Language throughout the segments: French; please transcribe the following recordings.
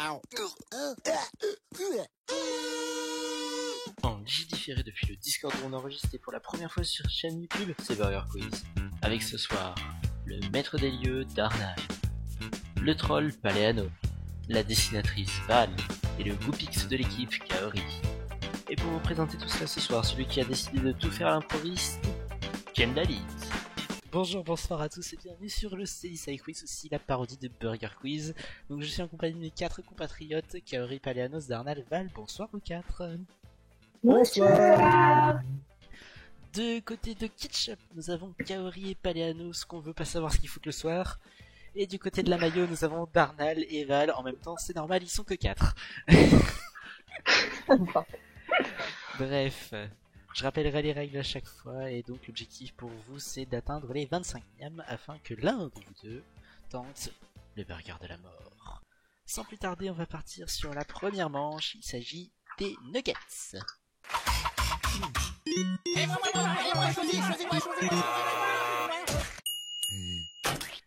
En différé depuis le Discord où on enregistre pour la première fois sur chaîne YouTube, c'est Burger Quiz. Avec ce soir, le maître des lieux Darnal, le troll Paléano, la dessinatrice Val et le goupix de l'équipe Kaori. Et pour vous présenter tout cela ce soir, celui qui a décidé de tout faire à l'improviste, Kendalit. Bonjour, bonsoir à tous et bienvenue sur le CDC Quiz, aussi la parodie de Burger Quiz. Donc je suis en compagnie de mes 4 compatriotes, Kaori, Paléanos, Darnal, Val. Bonsoir aux 4. Bonsoir. De côté de Ketchup, nous avons Kaori et Paléanos qu'on veut pas savoir ce qu'ils foutent le soir. Et du côté de la maillot, nous avons Darnal et Val. En même temps, c'est normal, ils sont que 4. Bref, je rappellerai les règles à chaque fois. Et donc l'objectif pour vous, c'est d'atteindre les 25 miams afin que l'un de vous deux tente le burger de la mort. Sans plus tarder, on va partir sur la première manche. Il s'agit des nuggets.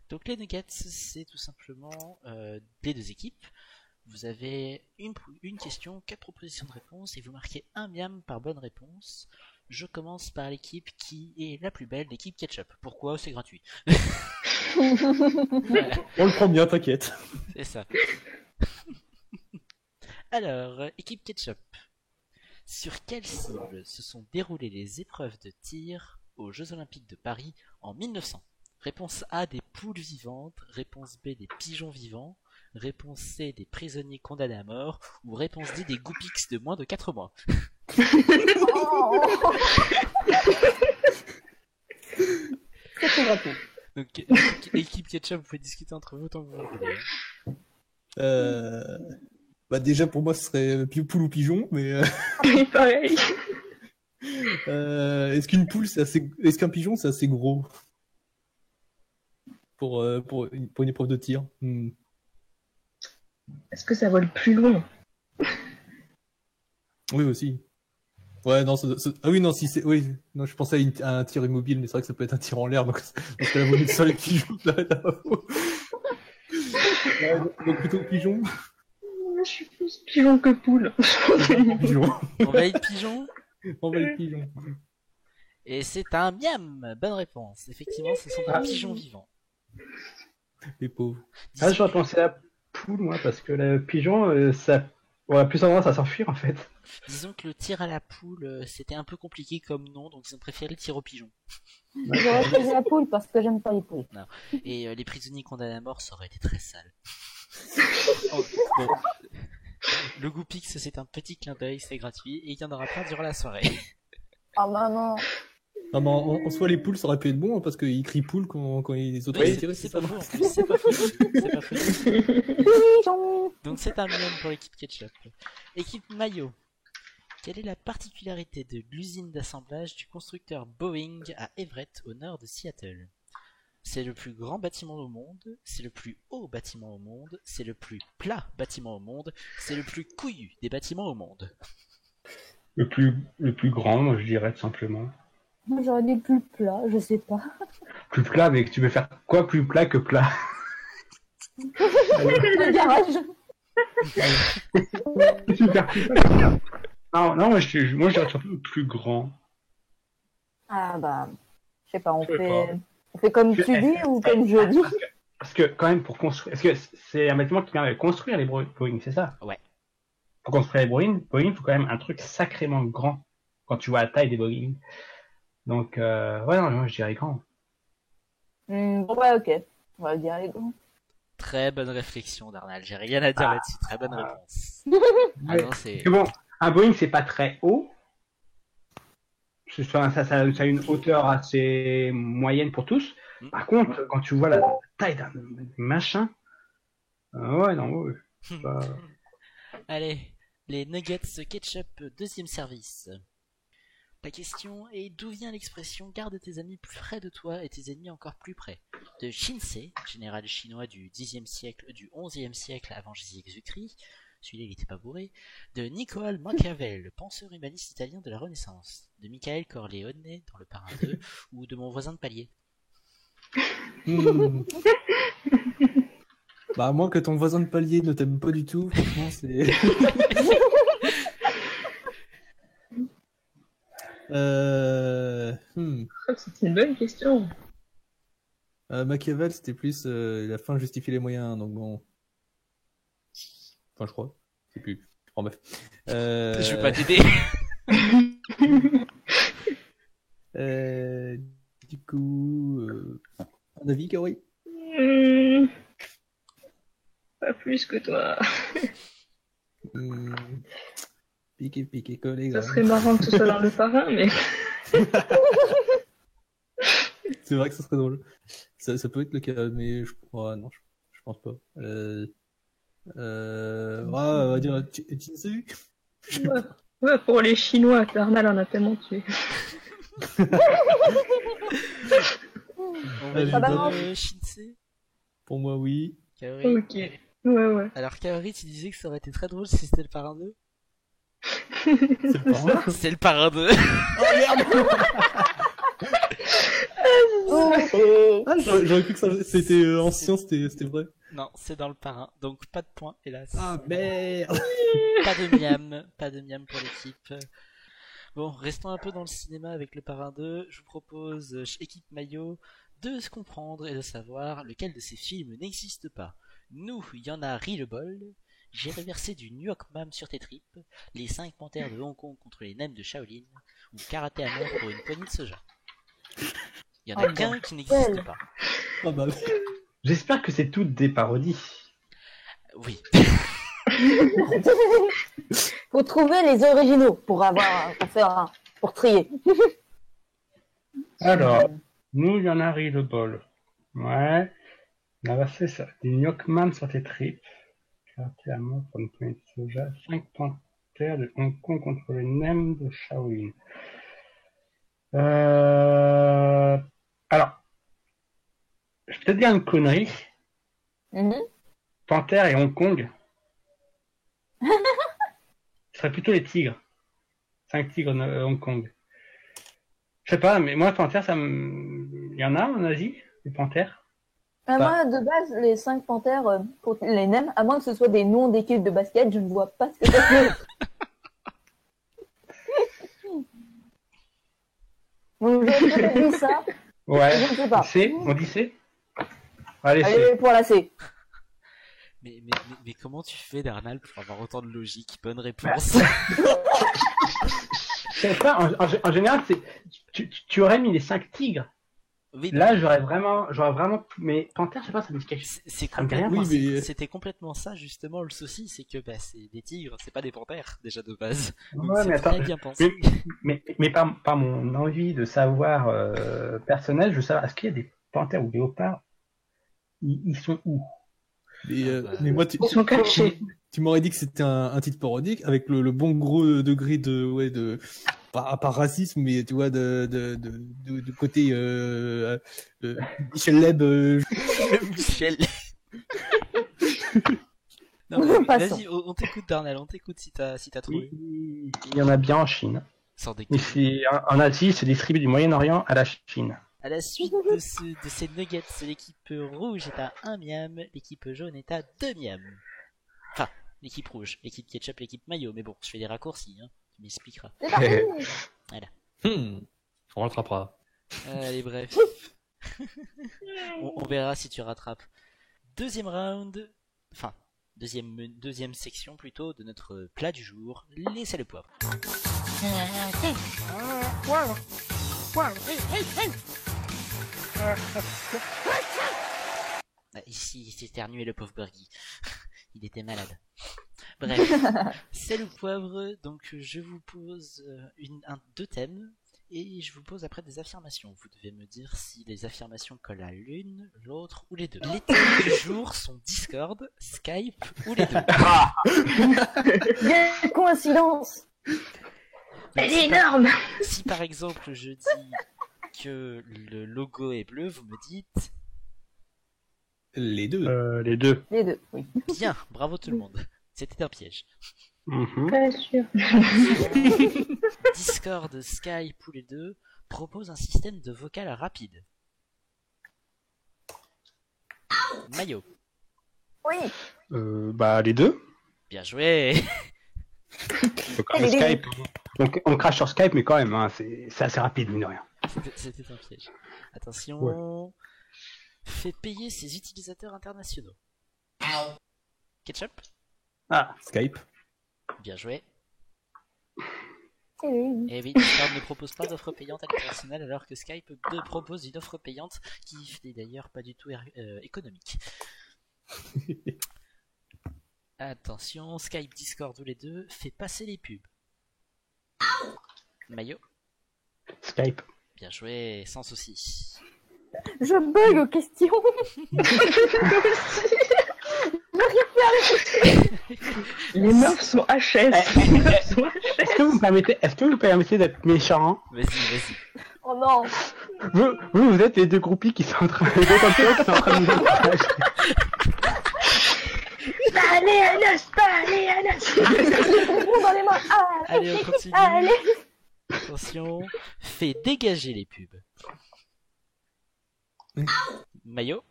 Donc les nuggets, c'est tout simplement des deux équipes. Vous avez une question, 4 propositions de réponse et vous marquez 1 miam par bonne réponse. Je commence par l'équipe qui est la plus belle, l'équipe Ketchup. Pourquoi? C'est gratuit. Voilà. On le prend bien, t'inquiète. C'est ça. Alors, équipe Ketchup. Sur quelle cible se sont déroulées les épreuves de tir aux Jeux Olympiques de Paris en 1900? Réponse A, des poules vivantes. Réponse B, des pigeons vivants. Réponse C, des prisonniers condamnés à mort. Ou réponse D, des goupix de moins de 4 mois. C'est gratuit. Donc, équipe Ketchup, vous pouvez discuter entre vous tant que vous voulez. Bah déjà pour moi ce serait poule ou pigeon, mais Oui, pareil. est-ce qu'un pigeon c'est assez gros pour une épreuve de tir? Est-ce que ça vole plus loin? Oui aussi. Ouais non, ah oui non si c'est oui non je pensais à un tir immobile, mais c'est vrai que ça peut être un tir en l'air, donc parce que la volée de sol et pigeon ça va être ouais, donc plutôt pigeon. Je suis plus pigeon que poule. Pigeon. On va être pigeon. On va être pigeon. Et c'est un miam. Bonne réponse. Effectivement, ce sont des pigeons vivants. Les pauvres. Ah, j'aurais pensé à la poule, moi, parce que le pigeon, ça aurait plus tendance à s'enfuir, en fait. Disons que le tir à la poule, c'était un peu compliqué comme nom, donc ils ont préféré le tir au pigeon. J'aurais choisi la poule parce que j'aime pas les poules. Non. Et les prisonniers condamnés à mort, ça aurait été très sale. Oh, bon. Le goupix, c'est un petit clin d'œil, c'est gratuit, et il y en aura plein durant la soirée. Oh maman. Non, mais en soi, les poules, ça aurait pu être bon, hein, parce qu'ils crient poule quand les autres Oui, les tirent, c'est pas faux en plus, c'est pas faux. C'est pas faux. Pigeon. Donc c'est un miam pour l'équipe Ketchup. Équipe Maillot. Quelle est la particularité de l'usine d'assemblage du constructeur Boeing à Everett, au nord de Seattle? C'est le plus grand bâtiment au monde, c'est le plus haut bâtiment au monde, c'est le plus plat bâtiment au monde, c'est le plus couillu des bâtiments au monde. Le plus grand, moi, je dirais, tout simplement. Moi j'aurais dit plus plat, je sais pas. Plus plat, mais tu veux faire quoi plus plat que plat? Le garage. Super plus plat que plat. Non, moi, je dirais surtout le plus grand. Ah bah, je sais pas, Je sais pas. on fait comme tu dis ou comme je dis. Parce que, quand même, pour construire... Parce que c'est un bâtiment qui permet de construire les Boeing, c'est ça? Ouais. Pour construire les Boeing, il faut quand même un truc sacrément grand, quand tu vois la taille des Boeing. Donc, ouais, non, je dirais grand. Bon bah ok, on va le dire les gars. Très bonne réflexion Darnal, j'ai rien à dire là-dessus, très bonne réponse. Ah non, c'est... Parce que bon, un Boeing, c'est pas très haut. Ça a une hauteur assez moyenne pour tous. Par contre, quand tu vois la taille d'un machin, ouais, non, ouais. Allez, les nuggets ketchup, deuxième service. La question est d'où vient l'expression garde tes amis plus près de toi et tes ennemis encore plus près? De Shinsei, général chinois du 10e siècle, du 11e siècle avant Jésus-Christ, celui-là il était pas bourré, de Nicole Machiavel, penseur humaniste italien de la Renaissance, de Michael Corleone dans Le Parrain 2, ou de mon voisin de palier. Bah, Bah, à moins que ton voisin de palier ne t'aime pas du tout, franchement, c'est. C'est une bonne question. Machiavel, c'était plus la fin justifie les moyens, donc bon. Enfin, je crois. Je sais plus. En bref. Je vais pas t'aider. Du coup, un avis, Kaori? Pas plus que toi. Piqué, collé. Ça serait marrant que ce soit dans le parrain, mais C'est vrai que ça serait drôle. Ça peut être le cas, mais non, je pense pas. On va dire Jinsu. ouais, pour les Chinois, Darnal en a tellement tué. On va Ça dire balance. Shinsei. Pour moi, oui. Kaori. Ok. Ouais. Alors Kaori, tu disais que ça aurait été très drôle si c'était le parrain 2. C'est pas grave. C'est le parrain 2. Ah, j'aurais cru que c'était ancien, c'était vrai. Non, c'est dans le parrain, donc pas de points, hélas. Ah merde. Pas de miam pour l'équipe. Bon, restons un peu dans le cinéma avec le parrain 2. Je vous propose, chez équipe Maillot, de se comprendre et de savoir lequel de ces films n'existe pas. Nous, il y en a Ri le bol, J'ai reversé du New York Mam sur tes tripes, les 5 panthères de Hong Kong contre les nems de Shaolin, ou karaté à mort pour une poignée de soja. Il y en a qu'un qui n'existe pas. Ah bah. J'espère que c'est toutes des parodies. Oui. Faut trouver les originaux pour pour trier. Alors, nous, il y en a Ri le bol. Ouais. On a versé ça. Du New York Mam sur tes tripes. Karaté à mort pour une poignée de soja. 5 panthères de Hong Kong contre les nems de Shaolin. Alors, je vais peut-être dire une connerie. Panthère et Hong Kong. Ce serait plutôt les tigres. 5 tigres de Hong Kong. Je sais pas, mais moi, panthère, il y en a en Asie, les panthères. Moi, de base, les 5 panthères contre les nems, à moins que ce soit des noms d'équipes de basket, je ne vois pas ce que ça fait. Donc, j'aurais peut-être dit ça. Ouais. Je ne sais pas. C, on dit C. Allez, C. Allez, pour la C. Mais comment tu fais, Darnal, pour avoir autant de logique? Bonne réponse. Je sais pas, en général, tu aurais mis les 5 tigres. Oui, Là, j'aurais vraiment, mais panthère, je sais pas, ça me dit quelque chose. c'est me dit rien, complètement, oui, mais- c'était complètement ça, justement, le souci, c'est que, c'est des tigres, c'est pas des panthères, déjà de base. Donc Ouais, c'est mais très attends, bien pensé. mais pas mon envie de savoir personnel, je veux savoir, est-ce qu'il y a des panthères ou des léopards? Ils sont où? Mais moi, Ils sont cachés. tu m'aurais dit que c'était un titre parodique avec le bon gros degré de pas racisme, mais tu vois de côté Michel Leb. Michel. Non, mais Passons. vas-y, on t'écoute, Darnal, on t'écoute si t'as trouvé. Il y en a bien en Chine. Sans déconner. Ici, en Asie, c'est distribué du Moyen-Orient à la Chine. À la suite de ces nuggets, l'équipe rouge est à 1 miam, l'équipe jaune est à 2 miam. Enfin, l'équipe rouge, l'équipe ketchup, l'équipe maillot, mais bon, je fais des raccourcis, hein, tu m'expliqueras. C'est parti. On rattrapera. Allez, bref. on verra si tu rattrapes. Deuxième round, enfin, deuxième section plutôt de notre plat du jour, les sels et poivre. Ici, il s'est éternué le pauvre Burgie. Il était malade. Bref, sel ou poivre, donc je vous pose deux thèmes et je vous pose après des affirmations. Vous devez me dire si les affirmations collent à l'une, l'autre ou les deux. Les thèmes du jour sont Discord, Skype ou les deux. Quelle coïncidence. Elle est énorme. Si par exemple je dis que le logo est bleu, vous me dites Les deux. Les deux. Les deux, oui. bien, bravo tout le monde. C'était un piège. Pas sûr. Discord, Skype ou les deux proposent un système de vocal rapide. Maillot. Oui. Les deux. Bien joué. Donc, Skype. On crache sur Skype, mais quand même, hein, c'est assez rapide, mine de rien. C'était un piège. Attention. Fait payer ses utilisateurs internationaux. Ketchup. Skype. Bien joué. Oui. Et oui, Discord ne propose pas d'offre payante à l'international alors que Skype propose une offre payante qui n'est d'ailleurs pas du tout économique. Attention, Skype, Discord ou les deux, fait passer les pubs. Mayo. Skype. Bien joué, sans souci. Je bug aux questions. Les meufs sont HS. Les meufs sont HS. Est-ce que vous me permettez d'être méchant? Vas-y. Oh non. Vous êtes les deux groupies qui sont en train de nous encourager. Allez, Anas, C'est bon dans les mains. Allez, on continue. Allez. Attention, fait dégager les pubs. Mayo.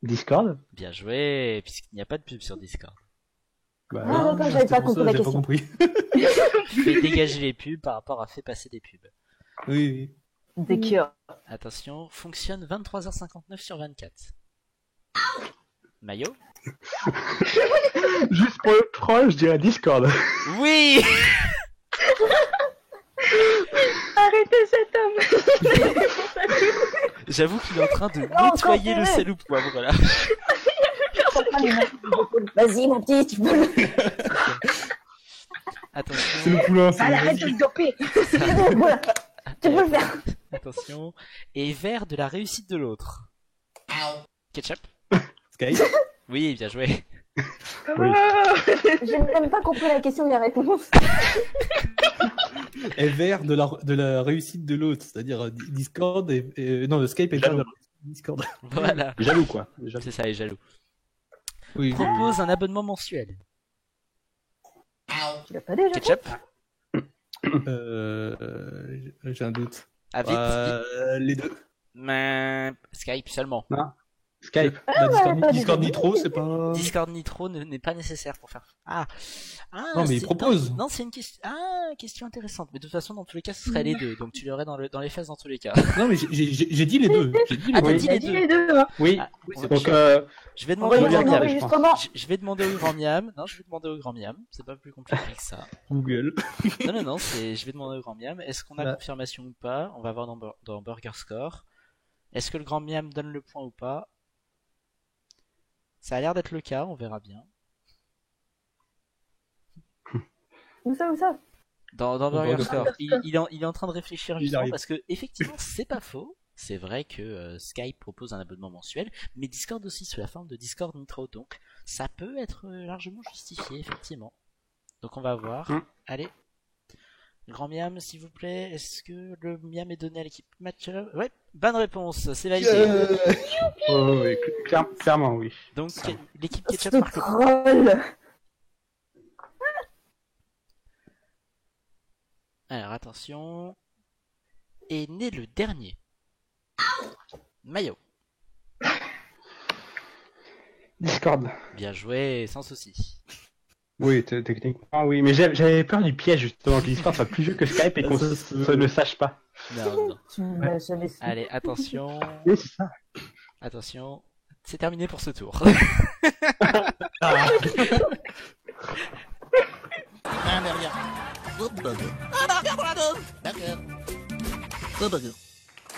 Discord. Bien joué, puisqu'il n'y a pas de pub sur Discord. Ah, d'accord, j'avais pas compris la question. compris. Fait dégager les pubs par rapport à fait passer des pubs. Oui. Des cœurs. Attention, fonctionne 23h59 sur 24. Mayo. Juste pour le troll, je dirais Discord. Oui. Arrêtez cet homme. J'avoue qu'il est en train de Non, nettoyer encore le fait. sel au poivre là. Vas-y, mon petit, tu peux le Attention, C'est le poulain. Allez, arrête de le doper. faire. Voilà. Tu peux le faire. attention. Et vers de la réussite de l'autre. Ketchup. Skype. Oui, bien joué. Oui. J'ai même pas compris la question et la réponse. Est vers de la réussite de l'autre, c'est-à-dire Discord non, le Skype est vers la réussite de Discord. Voilà. Jaloux, quoi. Jaloux. C'est ça, il est jaloux. Oui. Propose un abonnement mensuel. Tu l'as pas déjà fait? Ketchup. J'ai un doute. Ah, vite. Les deux. Mais Skype seulement. Skype. Discord Nitro, c'est pas. Discord Nitro n'est pas nécessaire pour faire. Non, mais il c'est- propose. Non, c'est une question. Question intéressante. Mais de toute façon, dans tous les cas, ce serait les deux. Donc tu l'aurais dans les fesses dans tous les cas. Non, mais j'ai dit les deux. J'ai dit les Ah, deux. t'as dit Il a les dit deux. les deux. Hein. Oui. Ah, Donc, je vais On demander va au y grand aller en regarder, miam. je pense. enregistrement. Je vais demander au grand miam. Non, je vais demander au grand miam. C'est pas plus compliqué que ça. Google. Non, je vais demander au grand miam. Est-ce qu'on a Là. confirmation ou pas? On va voir dans Burger Score. Est-ce que le grand miam donne le point ou pas? Ça a l'air d'être le cas, on verra bien. Où ça? Dans Burger Burger Score. Score, il est en train de réfléchir Il justement arrive. parce que effectivement c'est pas faux. C'est vrai que Skype propose un abonnement mensuel, mais Discord aussi sous la forme de Discord Nitro, donc ça peut être largement justifié effectivement. Donc on va voir. Allez, grand miam s'il vous plaît. Est-ce que le miam est donné à l'équipe match? Ouais, bonne réponse, c'est validé. oui, clairement, oui. Donc l'équipe C'est Ketchup le marque le troll. Alors attention. Est né le dernier. Mayo. Discord. Bien joué, sans souci. Oui, techniquement, oui. Mais j'avais peur du piège, justement, que Discord soit plus vieux que Skype et qu'on ne le sache pas. Non. Tu m'as jamais su. Allez, attention. Oui, c'est ça. Attention. C'est terminé pour ce tour.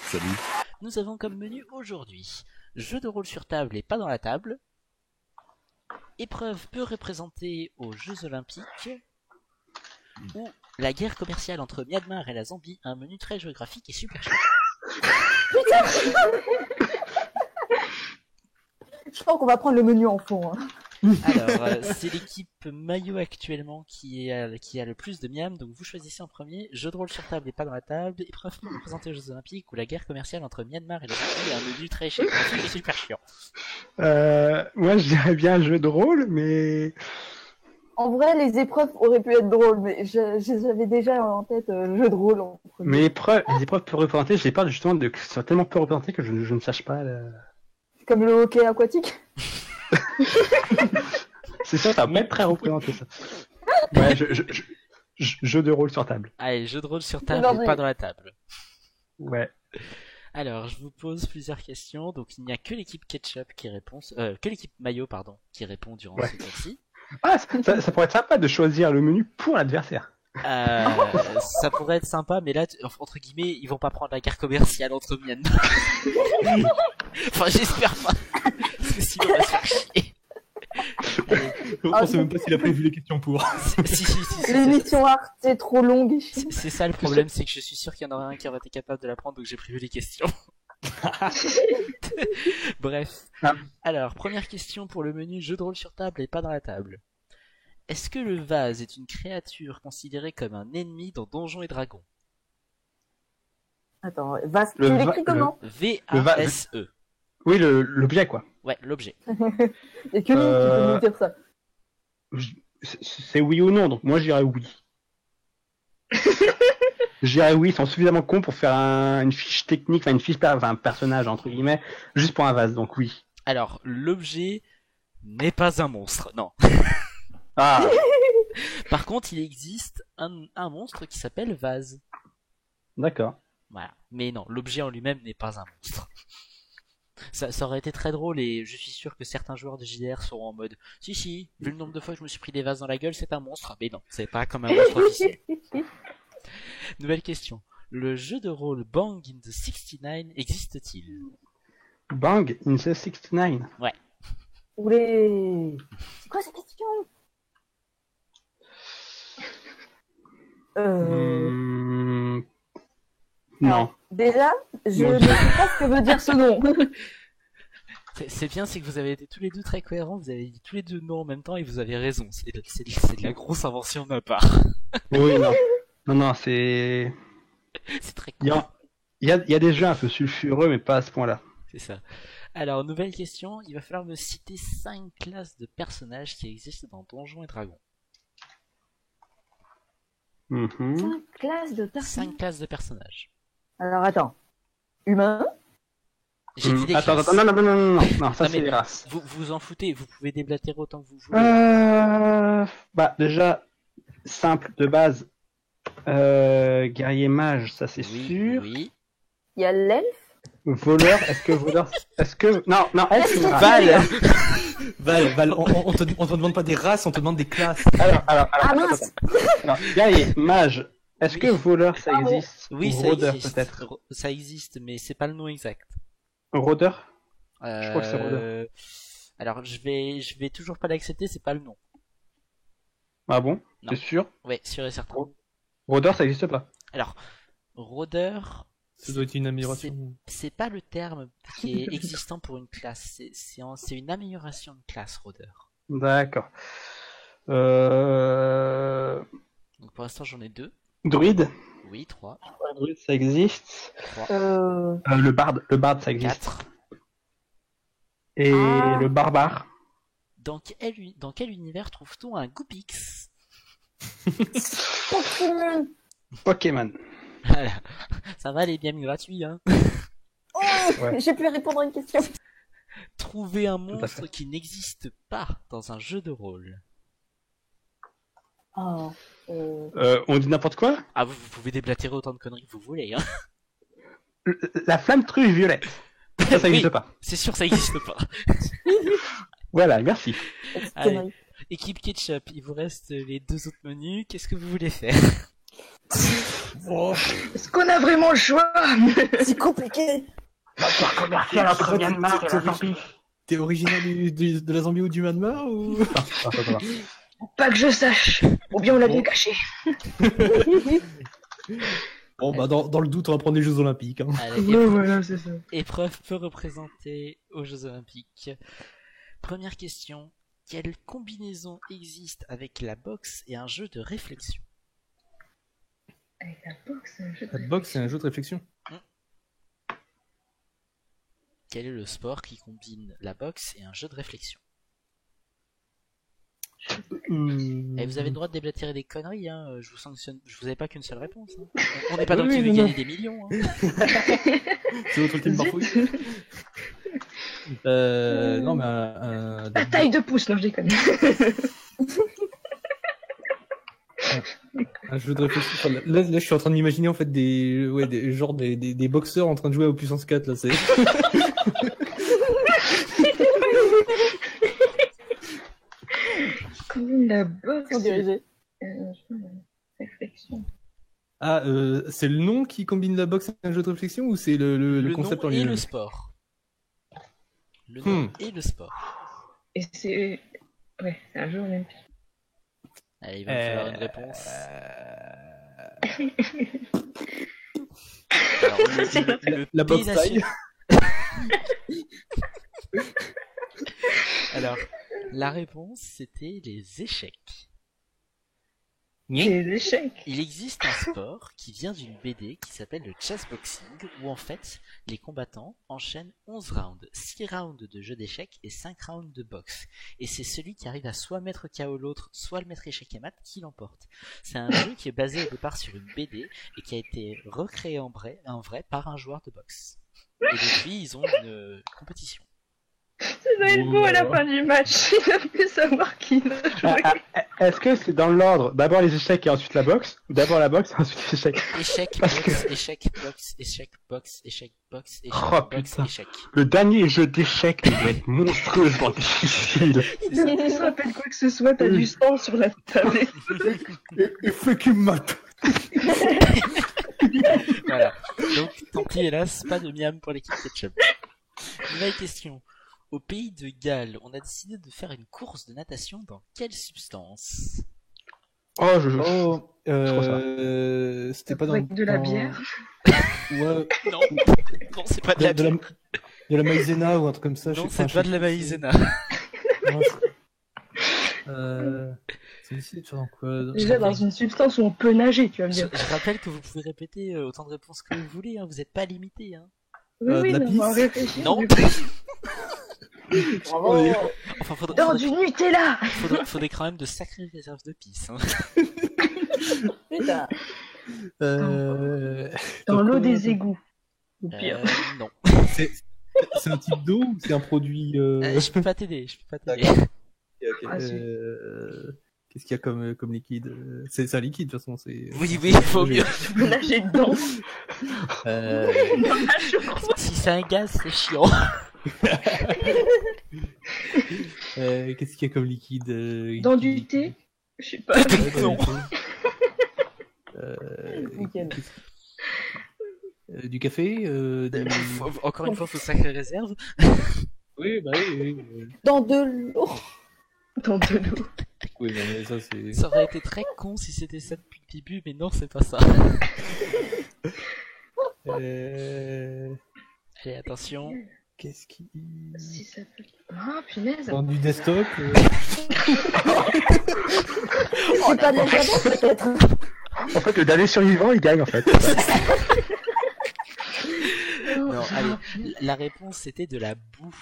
Salut. Nous avons comme menu aujourd'hui jeu de rôle sur table et pas dans la table, épreuve peu représentée aux Jeux Olympiques, ou la guerre commerciale entre Myanmar et la Zambie, un menu très géographique et super chouette. Je crois qu'on va prendre le menu en fond. Hein. Alors, c'est l'équipe Mayo actuellement qui a le plus de miam, donc vous choisissez en premier jeu de rôle sur table et pas dans la table, épreuve peu représentée aux Jeux Olympiques, ou la guerre commerciale entre Myanmar et la Zambie, un menu très géographique et super chiant. Moi, je dirais bien jeu de rôle, mais... En vrai, les épreuves auraient pu être drôles, mais j'avais déjà en tête jeu de rôle en premier. Mais les épreuves peu représentées, j'ai peur justement que ce soit tellement peu représenté que je ne sache pas... Comme le hockey aquatique. C'est ça, ça va pas être très représenté ça. Ouais, jeu de rôle sur table. Allez, jeu de rôle sur table Aujourd'hui. et pas dans la table. Ouais. Alors, je vous pose plusieurs questions. Donc, il n'y a que l'équipe Ketchup qui répond, que l'équipe Mayo, pardon, qui répond durant Ouais. ce tour-ci. Ah, ça pourrait être sympa de choisir le menu pour l'adversaire. Ça pourrait être sympa, mais là, entre guillemets, ils vont pas prendre la guerre commerciale entre Myanmar. Enfin, j'espère pas. Parce que sinon, on va se faire chier. Allez, On sait même pas s'il a prévu les questions pour. si, L'émission Arte est trop longue. c'est ça le problème, c'est que je suis sûr qu'il y en aurait un qui aurait été capable de la prendre, donc j'ai prévu les questions. Bref. Ah. Alors, première question pour le menu jeu de rôle sur table et pas dans la table. Est-ce que le vase est une créature considérée comme un ennemi dans Donjons et Dragons? Attends, Vas, Le tu va- l'écris comment? V-A-S-E. Oui, l'objet quoi. Ouais, l'objet. Et que nous, tu peux nous dire ça. C'est oui ou non, donc moi je dirais oui. Je dirais oui, ils sont suffisamment cons pour faire une fiche technique, un personnage entre guillemets, juste pour un vase, donc oui. Alors, l'objet n'est pas un monstre, non. Ah, Par contre, il existe un monstre qui s'appelle vase. d'accord. Voilà. Mais non, l'objet en lui-même n'est pas un monstre. Ça aurait été très drôle et je suis sûr que certains joueurs de JDR seront en mode si, vu le nombre de fois que je me suis pris des vases dans la gueule, c'est un monstre. Mais non, c'est pas comme un monstre officiel. Nouvelle question. Le jeu de rôle Bang in the 69 existe-t-il? Bang in the 69. Oulé. C'est quoi cette question? Non. Alors, déjà, je Non. ne sais pas ce que veut dire ce nom. C'est bien, c'est que vous avez été tous les deux très cohérents, vous avez dit tous les deux non en même temps et vous avez raison. C'est de la grosse invention de ma part. Oui, non. Non, c'est... C'est très Il cool. y a des jeux un peu sulfureux, mais pas à ce point-là. C'est ça. Alors, nouvelle question, il va falloir me citer 5 classes de personnages qui existent dans Donjons et Dragons. Mhm. 5 classes de 5 personnes. classes de personnages. Alors attends. Humain. J'ai dit des Attends, classes. non, ça Non, c'est mais les races. Vous vous en foutez, vous pouvez déblatérer autant que vous voulez. Bah déjà, simple de base, guerrier mage, ça c'est Oui, sûr. oui. Il y a l'elfe. Voleur, non, elle c'est une race. Val, on te demande pas des races, on te demande des classes. Alors, Ah mince. attends. Guerrier, mage, est-ce que Oui. voleur ça existe? Oui, Ou ça rôdeur existe. peut-être. Ça existe, mais c'est pas le nom exact. Rôdeur? Je crois que c'est Rôdeur. Alors, je vais toujours pas l'accepter, c'est pas le nom. Ah bon? Non. C'est sûr? Ouais, sûr et certain. Rôdeur ça existe pas. Alors, rôdeur, Ça doit être une amélioration. c'est pas le terme qui est existant pour une classe. C'est une amélioration de classe, rôdeur. D'accord. Donc pour l'instant, j'en ai 2. Druide? Oui, 3, Druide ça existe. 3, Le barde ça existe. 4. Et Ah. le barbare? Dans quel univers trouve-t-on un Goopix? Pokémon. Pokémon. Voilà. Ça va, les biens gratuits, hein. Oh, Ouais. j'ai pu répondre à une question. Trouver un à monstre fait. qui n'existe pas dans un jeu de rôle. Oh, On dit n'importe quoi? Ah, vous pouvez déblatérer autant de conneries que vous voulez, hein. La flamme truffe violette. Ça Oui. n'existe pas. C'est sûr, ça n'existe pas. Voilà, merci. petite Allez. connerie. Équipe Ketchup, il vous reste les 2 autres menus. Qu'est-ce que vous voulez faire? Oh, Est-ce qu'on a vraiment le choix? C'est compliqué. Commercial entre Myanmar et la Zambie. t'es originaire de la Zambie ou du Myanmar ou... Pas que je sache. Ou bien on l'a bien caché. Bon, bah, dans le doute, on va prendre les Jeux Olympiques. Hein. Allez, Ouais, voilà, c'est ça. épreuve peu représentée aux Jeux Olympiques. Première question. Quelle combinaison existe avec la boxe et un jeu de réflexion? Avec la boxe, je La boxe, c'est un jeu de réflexion. Quel est le sport qui combine la boxe et un jeu de réflexion? Et vous avez le droit de déblatérer des conneries, hein. Je vous sanctionne. Je vous avais pas qu'une seule réponse. Hein. On n'est pas dans Oui, le qui oui, veut non, gagner des millions. Hein. C'est votre ultime parfouille. Non, mais La taille de pouce, non, je déconne. un jeu de réflexion. Enfin, là, je suis en train d'imaginer en fait des boxeurs en train de jouer au puissance 4 là. C'est. Combine la boxe. Sans diriger. Réflexion. Ah, c'est le nom qui combine la boxe et un jeu de réflexion ou c'est le concept nom en et lui-même? le sport. Le nom et le sport. Et c'est. Ouais, c'est un jeu olympique. Allez, il va me falloir une réponse. Alors, le La pays boxe taille. Alors, la réponse, c'était les échecs. C'est des échecs. Il existe un sport qui vient d'une BD qui s'appelle le chessboxing, où en fait, les combattants enchaînent 11 rounds, 6 rounds de jeu d'échecs et 5 rounds de boxe. Et c'est celui qui arrive à soit mettre KO l'autre, soit le mettre échec et mat qui l'emporte. C'est un jeu qui est basé au départ sur une BD et qui a été recréé en vrai par un joueur de boxe. Et depuis, ils ont une compétition. Ça doit être beau à la fin du match. Il a pu savoir qui va jouer. Est-ce que c'est dans l'ordre d'abord les échecs et ensuite la boxe, ou d'abord la boxe et ensuite les échecs? Échec, Parce boxe, que- échec, boxe, échec, boxe, échec, boxe, échec, Oh, boxe, putain. échec. Le dernier jeu d'échecs doit être monstrueusement difficile. Il se rappelle quoi que ce soit, t'as du sang sur la tablette. Et fuck you, map. Voilà. Donc, tant pis, hélas, pas de miam pour l'équipe Ketchup. Nouvelle question. Au pays de Galles, on a décidé de faire une course de natation dans quelle substance? Oh, Oh, c'était pas dans Avec de la bière. Ouais, Non, non, c'est pas de la de la, bière. de la maïzena ou un truc comme ça. Non, je sais c'est enfin, pas je de la sais- maïzena. Non, c'est décidé de faire dans quoi? Déjà dans une substance où on peut nager, tu vas me Je dire. rappelle que vous pouvez répéter autant de réponses que vous voulez, hein. Vous n'êtes pas limité. Hein. Oui, de oui, la non, on va pisse réfléchir. Non. Bravo. Enfin, Dans du Nutella. faudrait quand même de sacrées réserves de pisse. Hein. Putain. Dans l'eau quoi, des égouts. Ou pire. Non. C'est un type d'eau ou c'est un produit Je peux pas t'aider. Ah, si. Qu'est-ce qu'il y a comme liquide? C'est un liquide de toute façon. Oui, il faut mieux. Tu peux nager dedans. Dans la choucroute. Si c'est un gaz, c'est chiant. Qu'est-ce qu'il y a comme liquide? Dans du thé. Je sais pas. Non. Nickel. Du café? Encore une fois, faut sacrées réserves. Oui, bah oui. Dans de l'eau. Dans de l'eau. Oui, non, mais ça c'est. Ça aurait été très con si c'était ça depuis le début, mais non, c'est pas ça. Allez, attention. Qu'est-ce qui. Si ça peut. Ah, punaise. Dans du desktop? C'est pas de la savon peut-être. En fait, le dernier survivant, il gagne en fait. Non, allez, la réponse c'était de la boue.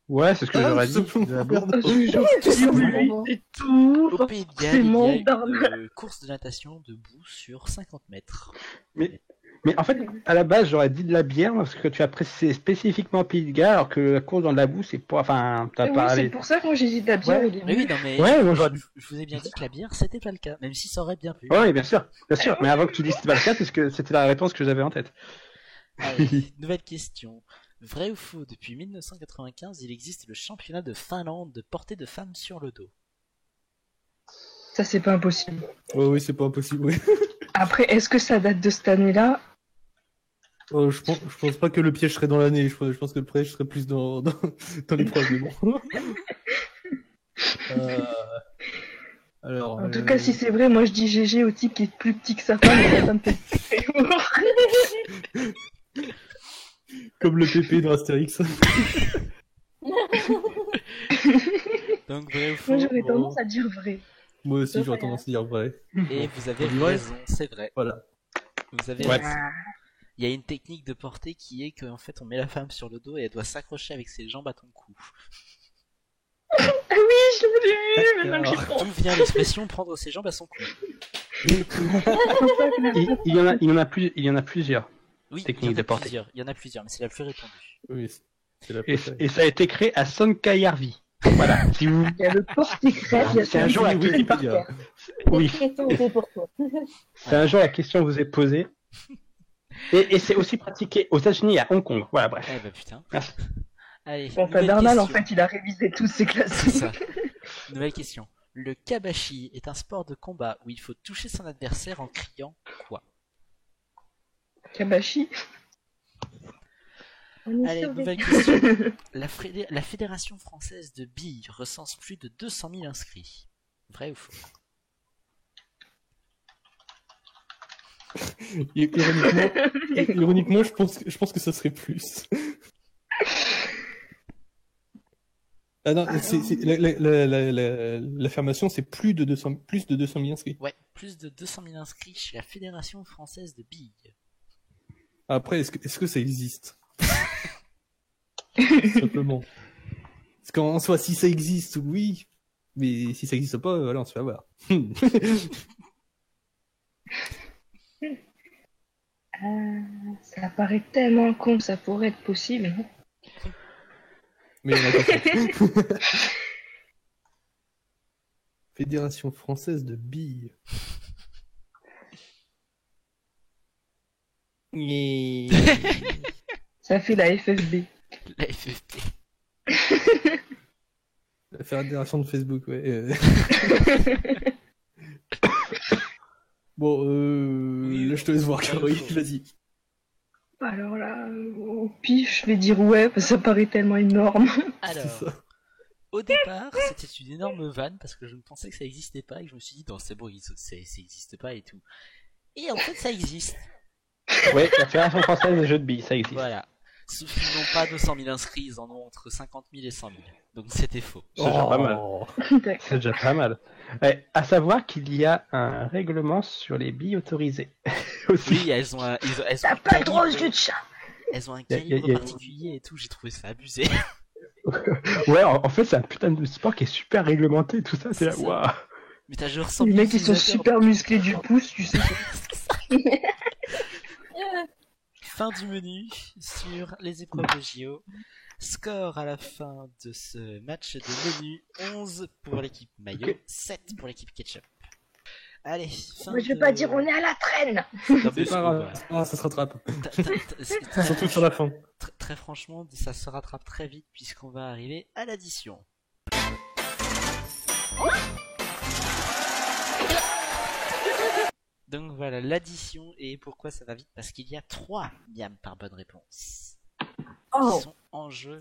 Ouais, c'est ce que Ah, j'aurais dit. c'est de la bon. boue. Tout simplement. C'est tout. Au Pays de Galles, il y Forcément, a Darnal. une course de natation debout sur 50 mètres. Mais en fait, à la base, j'aurais dit de la bière parce que tu as précisé spécifiquement Pays de Galles, alors que la course dans la boue, c'est pas. Enfin, t'as Oui, pas. c'est allé- pour ça que moi j'ai dit de la bière Ouais. au début. Mais oui, non, mais Ouais, moi, j'aurais dit. je vous ai bien dit que la bière c'était pas le cas, même si ça aurait bien pu. Ouais, bien sûr. Mais avant que tu dises que c'était pas le cas, parce que c'était la réponse que j'avais en tête. Allez, nouvelle question. Vrai ou faux, depuis 1995, il existe le championnat de Finlande de portée de femmes sur le dos. Ça, c'est pas impossible. Oui, c'est pas impossible. Oui. Après, est-ce que ça date de cette année-là? Je pense pas que le piège serait dans l'année. Je pense que le piège serait plus dans les preuves. Mais bon. Alors. En tout cas, si c'est vrai, moi je dis GG au type qui est plus petit que sa femme et sa femme fait très lourd. Comme le PP dans Astérix. Donc vrai ou faux, Moi j'aurais bon. tendance à dire vrai. Moi aussi, C'est j'aurais vrai. tendance à dire vrai. et vous avez C'est vrai raison, c'est vrai. Voilà. Vous avez Ouais. raison. Il y a une technique de portée qui est qu'en fait on met la femme sur le dos et elle doit s'accrocher avec ses jambes à ton cou. Ah oui, je l'ai vu, maintenant que j'y pense. D'où vient l'expression prendre ses jambes à son cou? Il y en a plusieurs. Oui, Technique il y en de a portée. plusieurs. Il y en a plusieurs, mais c'est la plus répandue. Oui, c'est la Et préférée. ça a été créé à Sonkajärvi. Voilà. Si vous... Il y a le porte-crêpe, il y a C'est un jour la Oui, question. Wikipédia. Oui. Cette question, c'est pour toi. C'est un jour la question vous est posée. Et c'est aussi pratiqué aux États-Unis et à Hong Kong. Voilà, bref. Eh bah putain. Merci. Allez, Bon, nouvelle Bernal, en question. fait, il a révisé tous ses C'est classiques. ça. Nouvelle question. Le kabashi est un sport de combat où il faut toucher son adversaire en criant quoi? Kabashi. On est Allez, sur des- nouvelle question. La Fédération française de billes recense plus de 200 000 inscrits. Vrai ou faux? Ironiquement, je pense que ça serait plus. Ah non, l'affirmation, c'est plus de 200 000 inscrits. Ouais, plus de 200 000 inscrits chez la Fédération française de billes. Après, est-ce que ça existe? Simplement. Parce qu'en soi, si ça existe, oui. Mais si ça existe pas, voilà, on se fait avoir. Ça paraît tellement con que ça pourrait être possible. Mais on a compris. Fédération française de billes. Et... Ça fait la FFB. La FFP. La fédération de Facebook, ouais. Bon, Oui, là, je te laisse voir, Caroline, faut. vas-y. Alors là, au pif, je vais dire ouais, parce que ça paraît tellement énorme. C'est Alors, ça. au départ, c'était une énorme vanne parce que je ne pensais que ça existait pas et que je me suis dit, non, c'est bon, ça existe pas et tout. Et en fait, ça existe. Ouais, la Fédération française des jeux de billes, ça existe. Voilà. Sauf qu'ils n'ont pas 200 000 inscrits, ils en ont entre 50 000 et 100 000. Donc c'était faux. C'est déjà pas mal. Oh. C'est déjà pas mal. Ouais, à savoir qu'il y a un règlement sur les billes autorisées. Aussi. Oui, elles ont un T'as pas le droit aux calibre- yeux de chat. Elles ont un Y a- calibre y a- particulier et tout, j'ai trouvé ça abusé. Ouais, en fait, c'est un putain de sport qui est super réglementé, tout ça. C'est là, C'est ça. waouh. Mais t'as genre 100 Les 000 mecs, ils sont utilisateurs. super musclés du pouce, tu sais. Fin du menu sur les épreuves de JO. Score à la fin de ce match de menu 11 pour l'équipe maillot, Ok. 7 pour l'équipe ketchup. Allez, fin Moi, je vais de- pas dire on est à la traîne. Non, mais C'est c'est pas bon, grave. Ah, ça se rattrape. très, Surtout sur la fin. très franchement, ça se rattrape très vite puisqu'on va arriver à l'addition. Donc voilà, l'addition, et pourquoi ça va vite? Parce qu'il y a 3 miams par bonne réponse Oh, qui sont en jeu.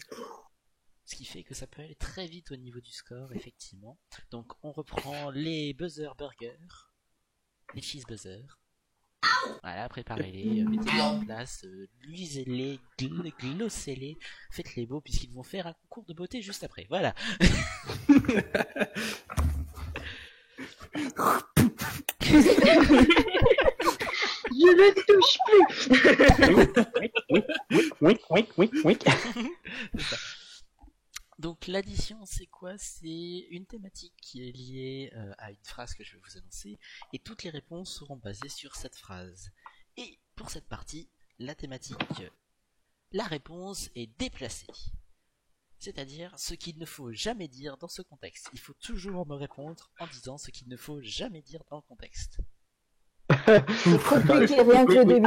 Ce qui fait que ça peut aller très vite au niveau du score, effectivement. Donc on reprend les buzzer burgers, les cheese buzzers. Voilà, préparez-les, mettez-les en place, luisez-les, glossez-les, faites-les beaux puisqu'ils vont faire un concours de beauté juste après. Voilà. Je ne touche plus. Oui. C'est ça. Donc l'addition, c'est quoi? C'est une thématique qui est liée à une phrase que je vais vous annoncer, et toutes les réponses seront basées sur cette phrase. Et pour cette partie, la thématique, la réponse est déplacée. C'est-à-dire ce qu'il ne faut jamais dire dans ce contexte. Il faut toujours me répondre en disant ce qu'il ne faut jamais dire dans le contexte. c'est compliqué, rien que le début.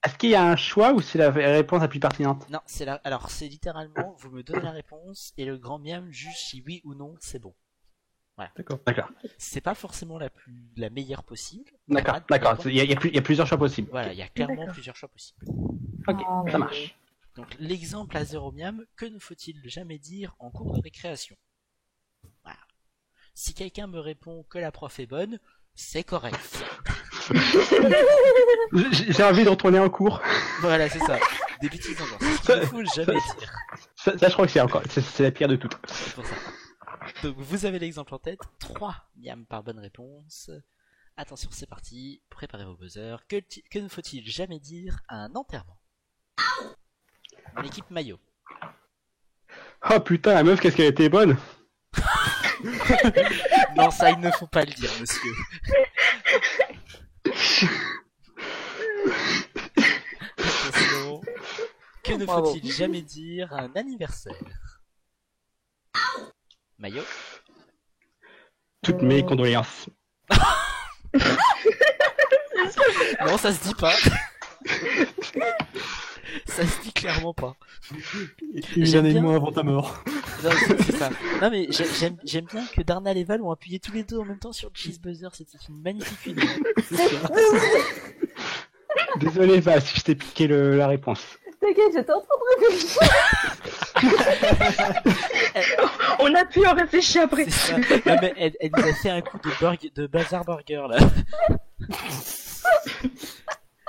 Est-ce qu'il y a un choix ou c'est la réponse la plus pertinente? Non, c'est là. Alors c'est littéralement, vous me donnez la réponse et le grand miam juge si oui ou non c'est bon. D'accord. D'accord. C'est pas forcément la meilleure possible. D'accord. Il y a pas D'accord. de- Il y a plusieurs choix possibles. Voilà, il y a clairement D'accord. plusieurs choix possibles. Ok, Ah, ça mais- marche. Donc l'exemple à 0 miam, que ne faut-il jamais dire en cours de récréation? Voilà. Si quelqu'un me répond que la prof est bonne, c'est correct. J'ai envie de retourner en cours. Voilà, c'est ça. Des bêtises encore. C'est ce qu'il ne faut jamais dire. Ça, je crois que c'est la pire de toutes. C'est pour ça. Donc vous avez l'exemple en tête. 3 miam par bonne réponse. Attention, c'est parti. Préparez vos buzzers. Que ne faut-il jamais dire à un enterrement? L'équipe maillot. Oh putain, la meuf, qu'est-ce qu'elle était bonne. Non, ça, il ne faut pas le dire, monsieur. Attention. Que ne Bravo. faut-il jamais dire à un anniversaire? Maillot? Toutes mes condoléances. Non, ça se dit pas. Ça se dit clairement pas. Une J'aime année de bien. moins avant ta mort. Non, c'est ça. Non, mais j'aime bien que Darnell et Val ont appuyé tous les deux en même temps sur le cheesebuzzer. C'était une magnifique idée. Désolé Val si je t'ai piqué la réponse. T'inquiète, j'étais en train de réfléchir. On a pu en réfléchir après. C'est ça. Non, mais elle nous a fait un coup de bazar burger là.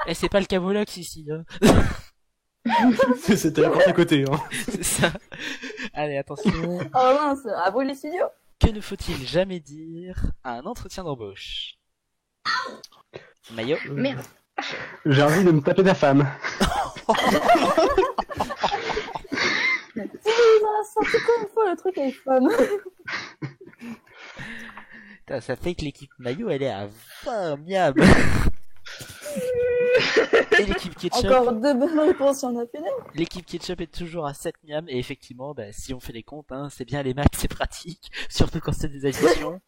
Eh, c'est pas le Cavolox ici, hein. C'était à porte à côté. Hein. C'est ça. Allez, attention. Oh mince, à vous les studios. Que ne faut-il jamais dire à un entretien d'embauche? Maillot? Merde. J'ai envie de me taper ta femme. Tu nous as sorti comme une fois le truc avec femme. Putain, ça fait que l'équipe Maillot, elle est à 20 miam. Et l'équipe Ketchup, Encore 2 bonnes réponses si on a fait là. l'équipe Ketchup est toujours à 7 miam. Et effectivement, bah, si on fait les comptes, hein, c'est bien les maths, c'est pratique. Surtout quand c'est des additions.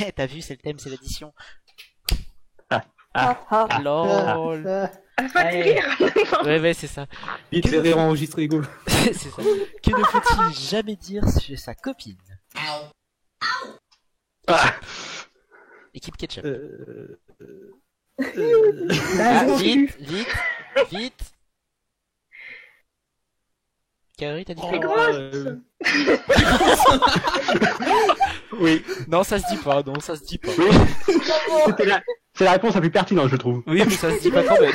Eh, t'as vu, c'est le thème, c'est l'addition. Ah, ah. Lol. Ah, pas de rire. Ouais, c'est ça. Vite, les rires enregistrés, go. C'est ça. Que ne faut-il jamais dire chez sa copine? Ah. Équipe Ketchup. Ah, gros Vite. Kaori, t'as dit C'est quoi? grosse. Oui. Non, ça se dit pas, non, ça se dit pas. C'est la réponse la plus pertinente, je trouve. Oui, mais ça se dit pas quand même.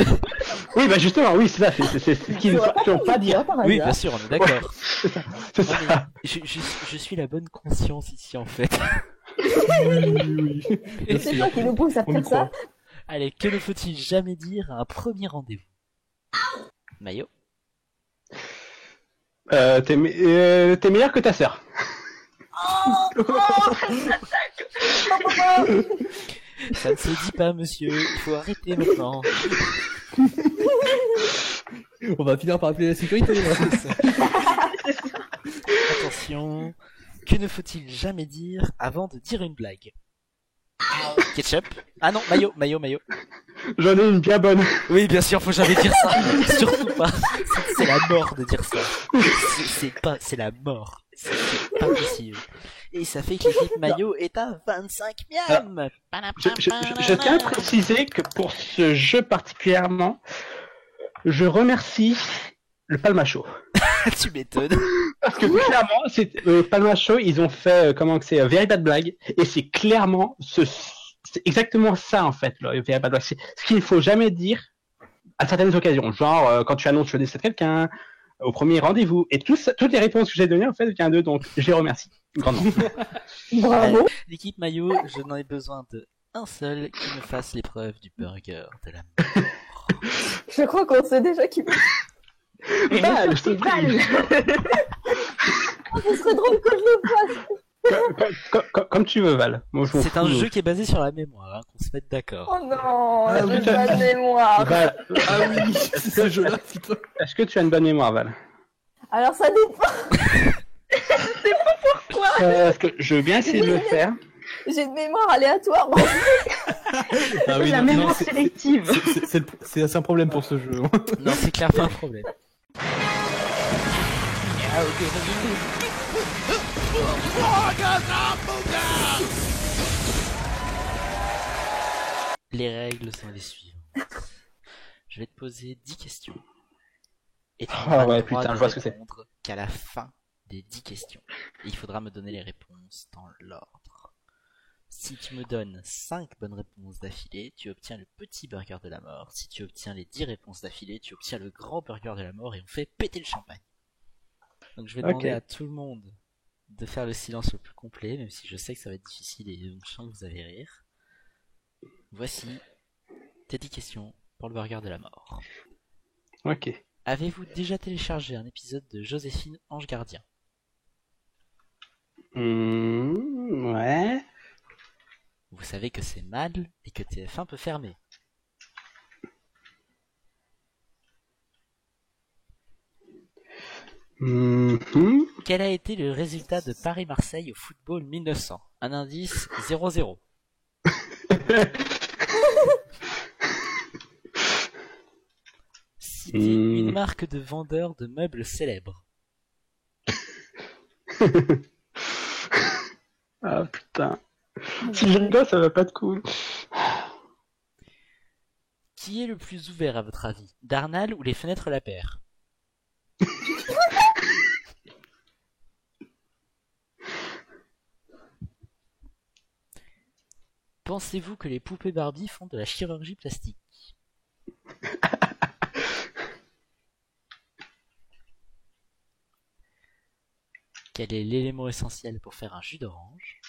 Oui, bah justement, oui, c'est ça. C'est ce qu'ils ne faut pas dire. Oui, bien sûr, on est d'accord. C'est Non, mais ça. je suis la bonne conscience ici, en fait. Oui. Bien C'est sûr. toi qui nous pousse à On y faire ça. croit. Allez, que ne faut-il jamais dire à un premier rendez-vous? Maillot? T'es meilleur que ta sœur. Ça ne se dit pas, monsieur. Il faut arrêter maintenant. On va finir par appeler la sécurité. Là. Attention. Que ne faut-il jamais dire avant de dire une blague? Ketchup? Ah non, maillot. J'en ai une bien bonne. Oui, bien sûr, faut jamais dire ça. Surtout pas. C'est la mort de dire ça. C'est la mort. C'est pas possible. Et ça fait que l'équipe maillot est à 25 miam. Je tiens à préciser que pour ce jeu particulièrement, je remercie le Palmacho. Tu m'étonnes. Parce que clairement, c'est Palmacho, ils ont fait comment que c'est Very Bad Blague, et c'est clairement c'est exactement ça en fait, le Very Bad Blague. C'est ce qu'il ne faut jamais dire à certaines occasions, genre quand tu annonces le décès de quelqu'un, au premier rendez-vous, et toutes les réponses que j'ai données en fait viennent d'eux, donc je les remercie grandement. Bravo. L'équipe maillot, je n'en ai besoin de un seul qui me fasse l'épreuve du burger de la mort. Je crois qu'on sait déjà qui. Val, je t'en prie. Oh, ce serait drôle que je le fasse. Comme tu veux, Val. Moi, je m'en C'est fous. un jeu qui est basé sur la mémoire, hein, qu'on se mette d'accord. Oh non, Ah, j'ai oui, pas de mémoire. Val, Ah oui, c'est ce jeu-là, putain. est-ce que tu as une bonne mémoire, Val? Alors ça dépend. Parce que je veux bien essayer de le faire. J'ai une mémoire aléatoire. Ah oui, La non, mémoire non, c'est- sélective. c'est un problème pour ce jeu. Non, c'est clairement un problème. Les règles sont les suivantes. Je vais te poser 10 questions. Et tu Ah n'auras ouais, le droit putain, de je vois ce que c'est. répondre qu'à la fin des 10 questions. Et il faudra me donner les réponses dans l'ordre. Si tu me donnes 5 bonnes réponses d'affilée, tu obtiens le petit burger de la mort. Si tu obtiens les 10 réponses d'affilée, tu obtiens le grand burger de la mort et on fait péter le champagne. Donc je vais demander Ok. à tout le monde de faire le silence le plus complet, même si je sais que ça va être difficile et je sens que vous allez rire. Voici tes 10 questions pour le burger de la mort. Ok. Avez-vous déjà téléchargé un épisode de Joséphine Ange Gardien? Ouais. Vous savez que c'est mal et que TF1 peut fermer. Quel a été le résultat de Paris-Marseille au football 1900? Un indice 0-0. Citez une marque de vendeur de meubles célèbres. Ah putain. Si je rigole, ça va pas être cool. Qui est le plus ouvert à votre avis? Darnall ou les fenêtres Lapeyre? Pensez-vous que les poupées Barbie font de la chirurgie plastique? Quel est l'élément essentiel pour faire un jus d'orange?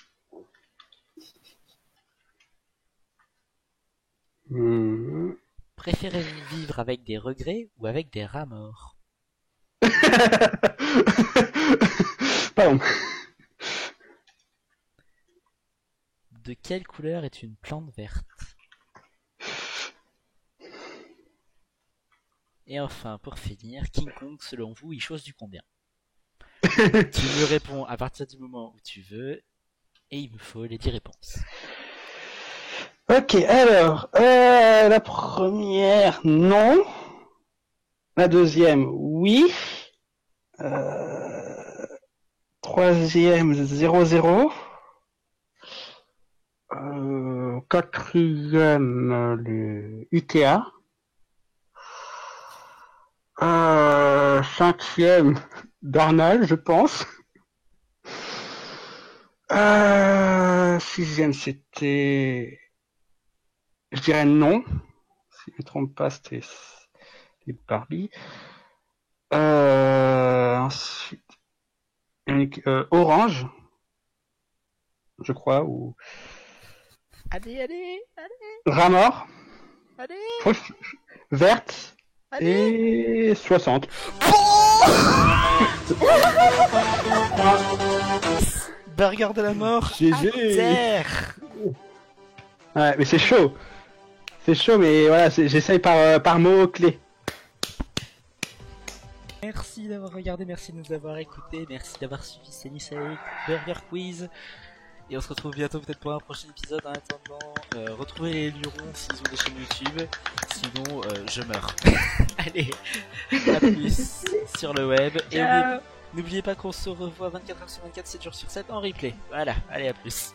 Préférez-vous vivre avec des regrets ou avec des rats morts? Pardon. De quelle couleur est une plante verte? Et enfin, pour finir, King Kong, selon vous, il chose du combien? Tu me réponds à partir du moment où tu veux, et il me faut les 10 réponses. Ok, alors, la première, non. La deuxième, oui. Troisième, 0-0. Quatrième, le UTA. Cinquième, Darnall, je pense. Sixième, c'était... Je dirais non. Si je ne me trompe pas, c'était Barbie. Ensuite, Orange, je crois, ou Allez, Ramor, allez, Verte, allez. et 60. Burger de la mort. GG. Terre. Ouais, mais c'est chaud. C'est chaud, mais voilà, j'essaye par mots-clés. Merci d'avoir regardé, merci de nous avoir écoutés, merci d'avoir suivi Senisei Burger Quiz. Et on se retrouve bientôt peut-être pour un prochain épisode. En attendant, retrouvez les lurons s'ils ont des chaînes YouTube. Sinon, je meurs. Allez, à plus sur le web. Et n'oubliez pas qu'on se revoit 24h sur 24, 7 jours sur 7 en replay. Voilà, allez, à plus.